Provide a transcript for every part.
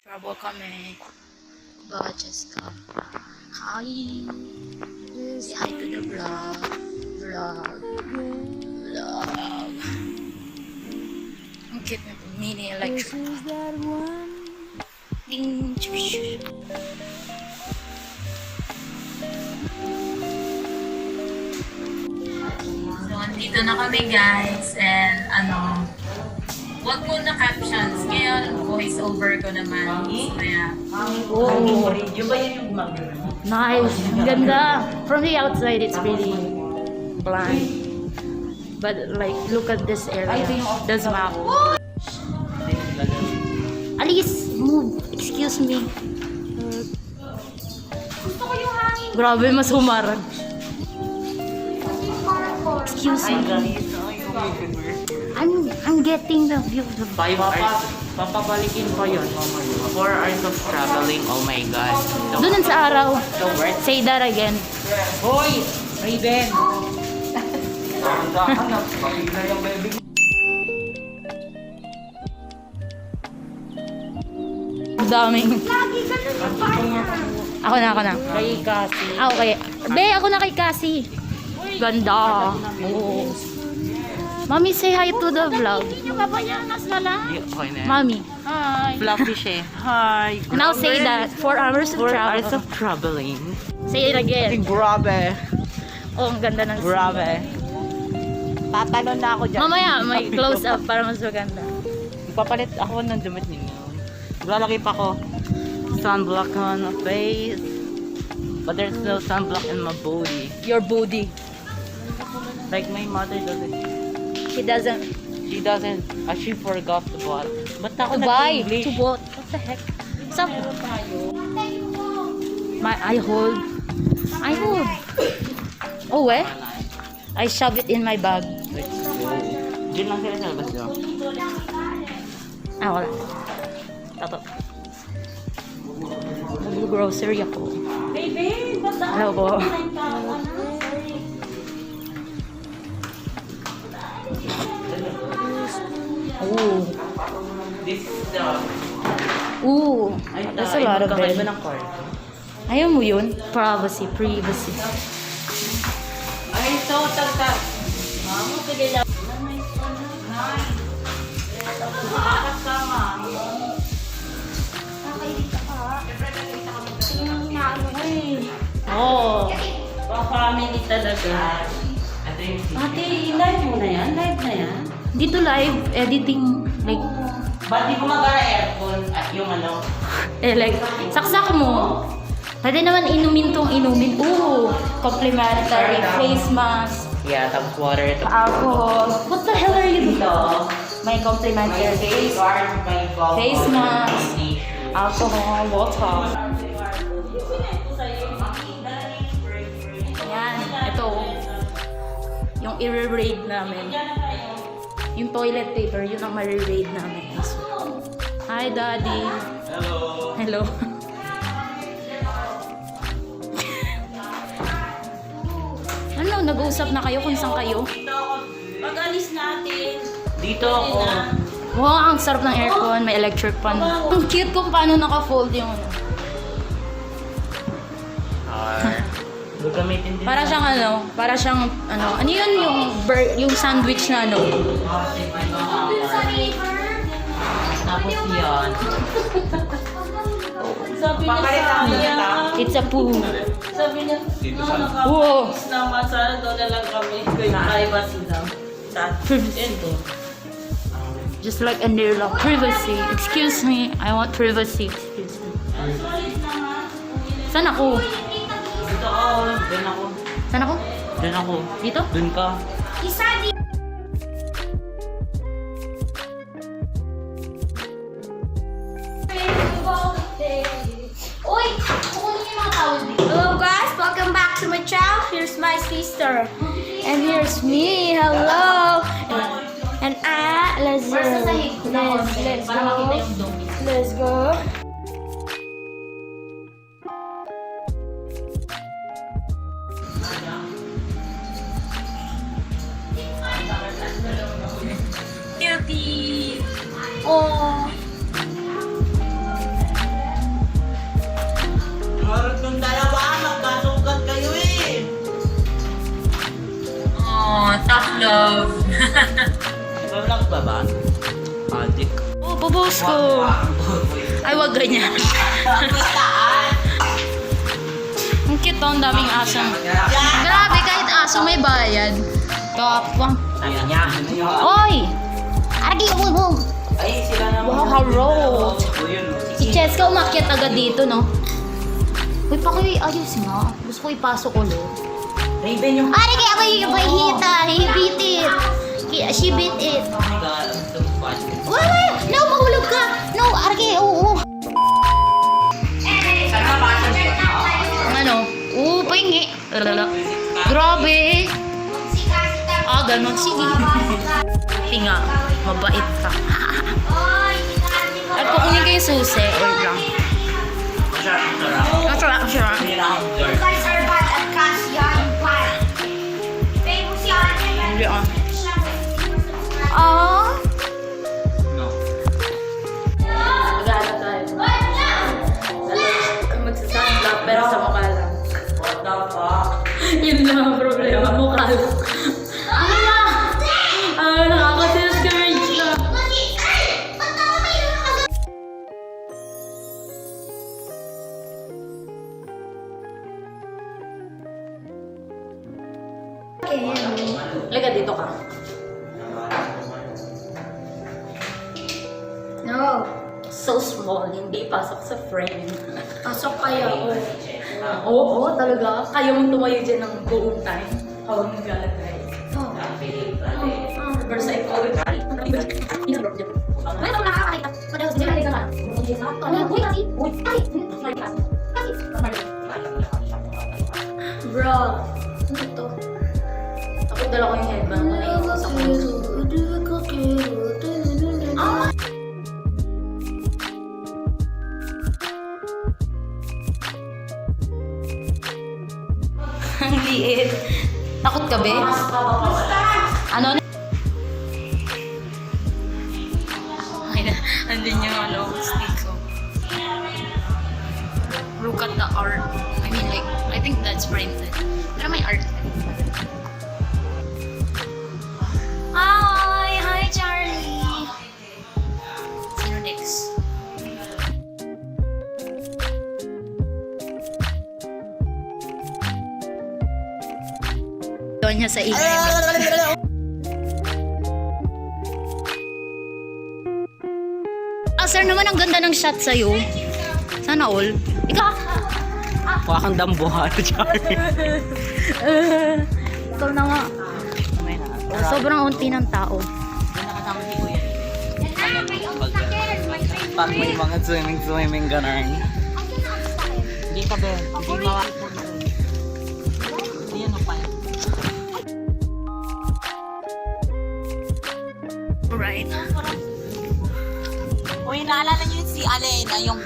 Trouble kami. But just come. Hi. Say hi to the vlog. Vlog. Ang cute na ito. Mini electric. Ding. So, andito na kami guys. And wag muna captions. Ngayon, voice over ko naman. So, yeah. Oh, yung ba yun yung gumagano? Nice. Ang ganda. From the outside, it's really bland. But like, look at this area. This map. Alice, move. Excuse me. Gusto ko yung hangin. Grabe, mas humarag. Excuse me. I'm getting the view of the 5 hours. Papabalikin ko yun, mamaya. 4 hours of traveling, oh my God. Doon sa araw. So worth. Say that again. Hoy! Raven! Hanap, pakita yung baby. Daming. Lagi ka na napaya. Ako na. Kay Cassie. Okay. Be, ako na kay Cassie. Ganda. Oo. Mommy, say hi to the vlog. Hindi nyo kapayanas na lang. Okay na yan. Mommy. Hi. Fluffy siya. Hi. Now say that. 4 hours of 4 travel. hours of traveling. Say it again. Grabe. Oh, ang ganda ng scene. Grabe. Tatalon na ako dyan. Mamaya, may close up para mas maganda. Ipapalit ako ng damit ninyo. Lalagay pa ko sunblock on my face. But there's no sunblock in my body. Your booty. Like my mother doesn't. She doesn't. She doesn't. She forgot to buy. Ba't ako To buy. nag-English? To what? What the heck? Stop. I hold. Oh, eh? I shove it in my bag. Let's go. Diyan lang sila sa labas nyo. Ah, wala. Tato. Mag-grocery ako. Baby, ba't Hello po. Ooh. This is the... Ooh. That's a lot of magkakaiba bed. ng car. Ayaw mo yun? Privacy. Ay, so, tagtag. Mamo, pili lang. Kasama. Nakailita ka. Yung naano ko eh. Oh. Pa-family talaga. Ito yung Ate, live mo na yan? Live na yan? Dito live, editing, like, Ba't di ko mag-aircon at yung ano? like, saksak mo. Pwede naman inumin tong inumin. Ooh, complimentary face mask, Yeah, tapos water. alcohol. What the hell are you doing? Ito. May complimentary face, face mask, alcohol, water. Yan, ito. Yung i-raid namin. Yung toilet paper, yun ang ma-raid namin. Hi, Daddy. Hello. Ano, nag-uusap na kayo kung saan kayo? Pag-alis natin. Dito ako. Wow, ang sarap ng aircon, may electric fan. Ang cute kung paano naka-fold yung ano. Gagamitin din. Para siyang ano yun yung sandwich na ano. Sa river. Tapos yan. Sabi niya, It's a poo. sabi niya, Wow. nakakapis naman, sana doon na lang kami. Kaya privacy daw. Ito. Just like a near lock. Privacy. Excuse me. I want privacy. Excuse me. Saan ako? Dito ako. Doon ako. Saan ako? Doon ako. Dito? Doon ka. Isa di. Uy! Kukunin yung mga tawag dito. Hello guys! Welcome back to my channel. Here's my sister. And here's me. Hello! And let's go. Let's go. Cute! Oh! love. Vlog ba ba? Adik. Oh, bubuhos ko. Ay, wag ganyan. Ang cute oh, ang daming aso. Grabe, kahit aso may bayad. Kapwang. Ayan niya. Oy! Argi, umubog! Ay, sila naman. Wow, how road. Yun. Si Cheska umakyat agad dito, no? Uy, ayos nga. Gusto ko ipasok ulit. Raven yung... Argi, ako yung hita. He beat it. She beat it. Oh my God, I'm so fun. Wait! No, mahulog ka! No, Argi, oo. Sana ba siya? Ano? Oo, pahingi. Grabe. Ah, ganun. Sige. Tinga, mabait ka. At kukunin ko yung susi. Wait lang. Masarap siya. Hindi ah. Ah? No. Magana tayo. Magsasunblock pero sa mukha lang. What the fuck? Yun lang ang problema. Mukha lang. Ano na? Nakaka-discourage na. Liga dito ka. No. So small, hindi pasok sa frame. Pasok kaya, Oo, talaga. Kaya mong tumayo dyan ng buong time. Habang naglalagay. Versa ikaw. Ay, ito nakakakita. Padahal sa dyan, ka. Bro, ano ito? Ako dala ko yung headband. Ah! Ang liit. Takot ka, be? Ano? Ay, nandun yung stick ko. Look at the art. I mean, like, I think that's printed. Pero may art. Hi, Charlie! Sino next? Doon niya sa email. Sir naman, ang ganda ng shot sa'yo. Sana all. Ikaw! Mukha kang dambuhan, Charlie. Ikaw na nga. Sobrang unti ng tao. Nakasama si Kuya. Pag may mga swimming ganun. Hindi ka ba? Hindi mawak mo. Hindi yan pa. Right. Uy, naalala niyo si Alena, yung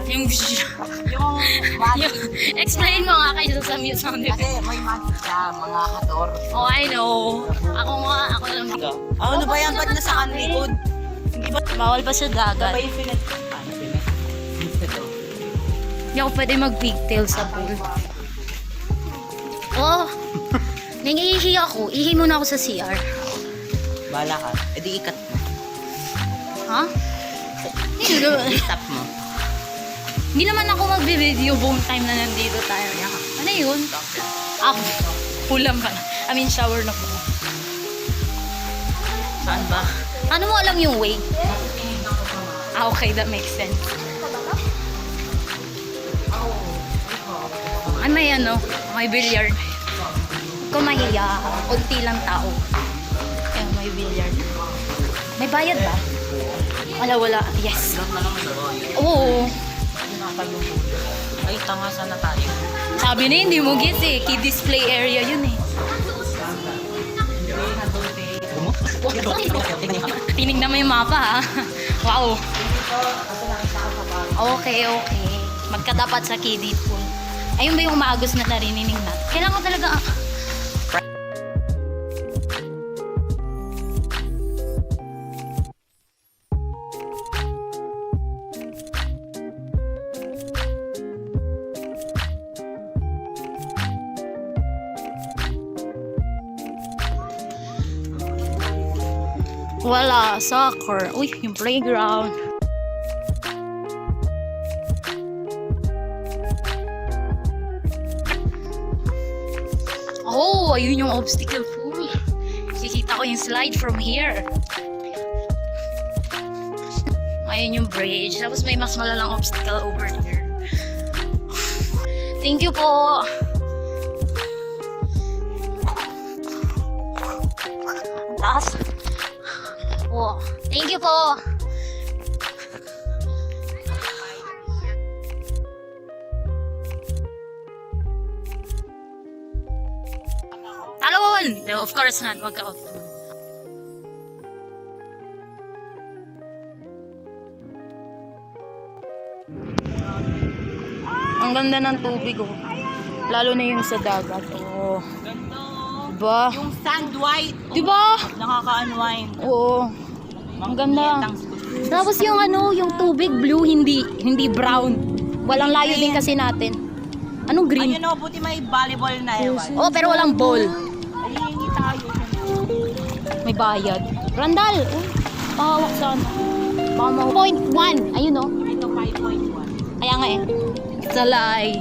Yung explain mo nga kayo sa mute sound effect. kasi may magic siya, mga hator. Oh, I know. Ako naman. Ano ba yan? Ba't nasa likod? Bawal pa sa dagat. Sabay pinet. Hindi ako pwede mag-pigtail sa pool. Oh, nangihihi ako. Ihi muna ako sa CR. Bala ka. E di ikat mo. Ha? Stop mo. Hindi naman ako magbe-video buong time na nandito tayo. Ano yun? Ako. Pulang ka na. I mean, shower na po. Saan ba? Ano mo alam yung way? Ah, okay. That makes sense. Ay, may may billiard. Kung mahiya, unti lang tao. Kaya may billiard. May bayad ba? Wala. Yes. Oo. Ay, tanga sana tayo. Sabi na hindi mo guess eh. Key display area yun eh. Tinignan mo yung mapa ha. Wow. Okay. Magkatapat sa kiddie pool. Ayun ba yung umaagos na narinig na? Kailangan ko talaga... Wala, soccer. Uy, yung playground. Oh, ayun yung obstacle pool. Kikita ko yung slide from here. Ayun yung bridge. Tapos may mas malalang obstacle over there. Thank you po. Ang taas. Oh, thank you po. Talon! No, of course not. Wag ka. Ang ganda ng tubig, oh. Lalo na yung sa dagat, oh. Ganda. Diba? Yung sand white. Diba? Nakaka-unwind. Oo. Ang ganda. Tapos yung ano, yung tubig blue, hindi brown. Walang layo din kasi natin. Anong green? Ayun o, buti may volleyball na ewan. Oh, pero walang ball. Ayun, tayo. May bayad. Randall! Oh, pahawak sana. Baka ma- 0.1. Ayun, oh. Ito 5.1. Kaya nga eh. Salay.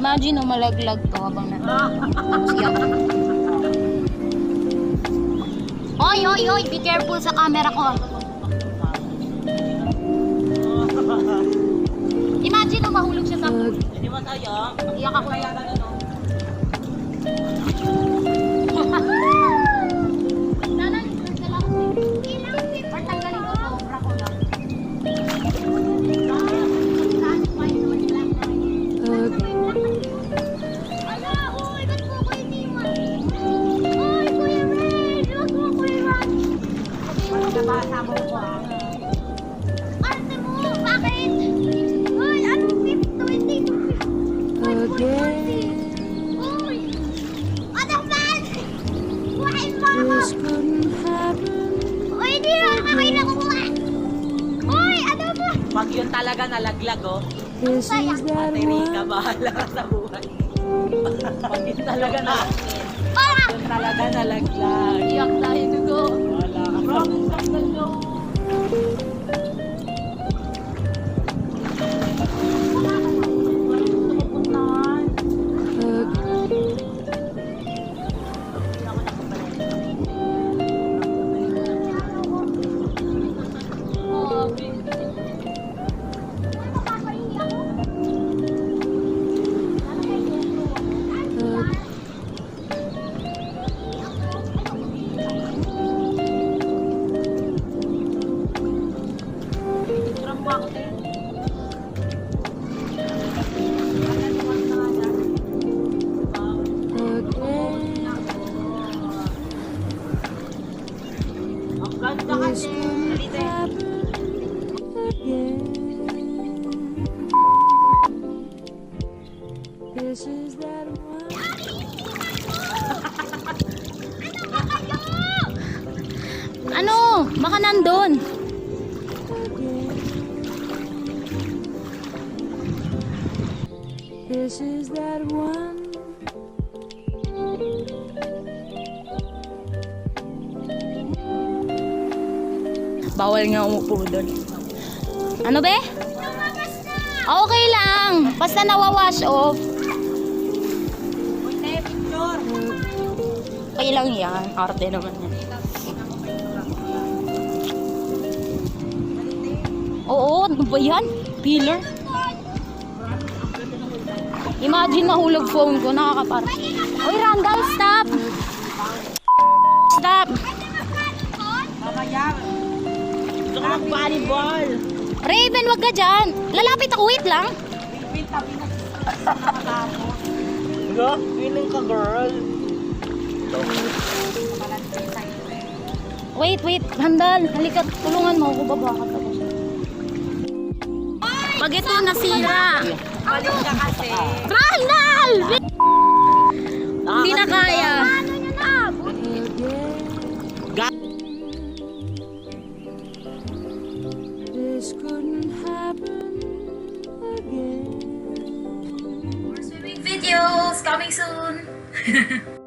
Imagine, oh, malaglag to habang na. Siyak. Oy, oy, oy! Be careful sa camera ko. Imagine, oh, mahulog siya sa pool. Hindi ba tayo? Iyak ako. Arte mo, bakit? Uy, ano 20? Uy! Ano ba? Buhayin mo ako! Uy, hindi mo kakain ako kuha! Uy, ano ba? Pag yun talaga nalaglag, oh. Ang saya! Ate Rika, bahala ka sa buhay. Pag yun talaga nalaglag. Para! Yun talaga nalaglag. Iyak tayo, dugo. Wala ka sa buhay. Mapapahingi ako? Ang ganda kasi. Halika. Ano? Baka nandun. This is that one. Bawal nga umupo doon. Ano be? Okay lang. Basta nawawash off. Okay lang yan. Arte naman yan. Oo, ano ba yan? Pillar? Imagine nahulog phone ko, nakakapar. Uy, Randall, stop! Stop! Mamaya. Gusto ko mag-volleyball. Raven, wag ka dyan. Lalapit ako, wait lang. Tabi na nakatapos. Diba? Feeling ka, girl. Wait, Randall. Halika, tulungan mo ako, baba ka tapos. Pag ito nasira. Balik ka kasi. Randall! Hindi na kaya. Ano nyo na? This couldn't happen again. For swimming Coming soon!